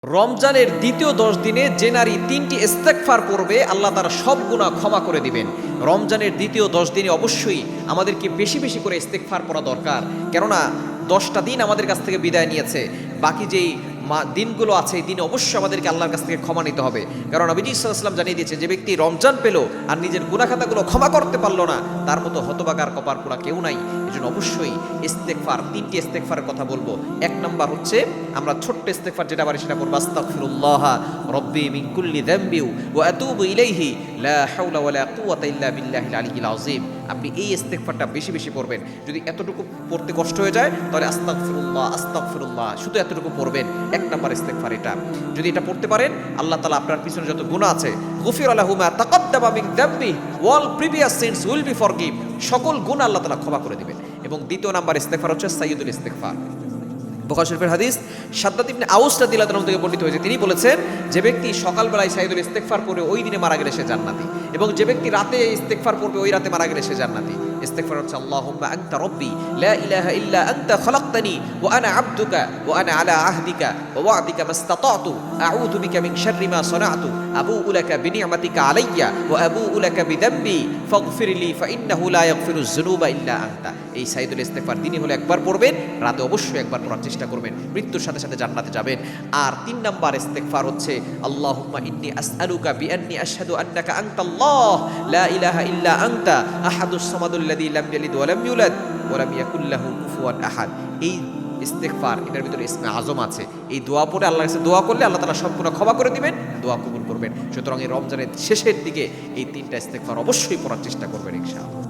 রমজানের দ্বিতীয় 10 দিনে যে নারী 3টি ইস্তেগফার করবে আল্লাহ তার সব গুনাহ ক্ষমা করে দিবেন। রমজানের দ্বিতীয় 10 দিনে অবশ্যই আমাদেরকে বেশি বেশি করে ইস্তেগফার পড়া দরকার, কেননা 10টা দিন আমাদের কাছ থেকে বিদায় নিয়েছে। বাকি যেই দিনগুলো আছে এই দিনে অবশ্যই আমাদেরকে আল্লাহর কাছ থেকে ক্ষমা নিতে হবে, কারণ নবীজি সাল্লাল্লাহু আলাইহি ওয়াসাল্লাম জানিয়ে দিয়েছেন যে ব্যক্তি রমজান পেল আর নিজের গুনাহ খাতাগুলো ক্ষমা করতে পারলো না, তার মতো হতভাগার কপার পোড়া কেউ নাই। এজন্য অবশ্যই ইস্তেগফার, 3টি ইস্তেগফারের কথা বলবো। 1 নাম্বার হচ্ছে আমরা ছোট্ট ইস্তেগফার যেটা পারি সেটা করব, আস্তাগফিরুল্লাহ রব্বি মিন কুল্লি যামবি ওয়া আতুবু ইলাইহি লা হাওলা ওয়ালা কুওয়াতা ইল্লা বিল্লাহিল আলিয়্যিল আযীম। আপনি এই ইস্তেগফারটা বেশি বেশি পড়বেন। যদি এতটুকু পড়তে কষ্ট হয়ে যায় তাহলে আস্তাগফিরুল্লাহ আস্তাগফিরুল্লাহ শুধু এতটুকু পড়বেন। 1 নাম্বার ইস্তেগফার এটা। যদি এটা পড়তে পারেন আল্লাহ তাআলা আপনার পিছনে যত গুনাহ আছে গুফিরা লাহু মা তাকাদ্দামা মিন যামবি ওয়াল previous sins will be forgive, সকল গুনাহ আল্লাহ তাআলা ক্ষমা করে দিবেন। এবং দ্বিতীয় নাম্বার ইস্তেগফার হচ্ছে সাইয়্যিদুল ইস্তেগফার। বুখারী শরীফের হাদিস শাদ্দাদ ইবনে আউস রাদিয়াল্লাহু তাআলা থেকে বর্ণিত হয়েছে, তিনি বলেছেন যে ব্যক্তি সকালবেলায় সাইয়্যিদুল ইস্তেগফার পড়ে ওই দিনে মারা গেলে সে জান্নাতি, এবং যে ব্যক্তি রাতে ইস্তেগফার পড়বে ওই রাতে মারা গেলে সে জান্নাতি। ইস্তেগফার হচ্ছে আল্লাহুম্মা আনতা রাব্বি লা ইলাহা ইল্লা আনতা খালাকতানি ওয়া আনা আবদুকা ওয়া আনা আলা আহদিকা ওয়া ওয়া'দিকা মাসতাতা'তু আউযু বিকা মিন শাররি মা সানা'তু আবুউ লাকা বিনি'মাতিকা আলাইয়া ওয়া আবুউ লাকা বিযামবি ফাগফিরলি ফাইন্নাহু লা ইয়াগফিরুয যুনুবা ইল্লা আনতা। এই সাইয়্যিদুল ইস্তেগফার দিনই হলো একবার পড়বেন, রাতে অবশ্যই একবার পড়ার চেষ্টা করবেন, মৃত্যুর সাথে সাথে জান্নাতে যাবেন। আর 3 নাম্বার ইস্তেগফার হচ্ছে আল্লাহুম্মা ইন্নী আসআলুকা বিআন্নী আশহাদু আন্নাকা আনতাল্লাহ লা ইলাহা ইল্লা আনতা আহাদুস সামাদুল্লাযী লাম ইয়ালিদ ওয়া লাম ইউলাদ ওয়া লাম ইয়াকুল লাহু কুফুয়ান আহাদ। এই ইস্তেগফার, এটার ভিতরে ইসমে আজম আছে। এই দোয়া পড়ে আল্লাহর কাছে দোয়া করলে আল্লাহ তাআলা সব গুনাহ ক্ষমা করে দিবেন, দোয়া কবুল করবেন। সুতরাং এই রমজানের শেষের দিকে এই 3টা ইস্তেগফার অবশ্যই পড়ার চেষ্টা করবেন ইনশাআল্লাহ।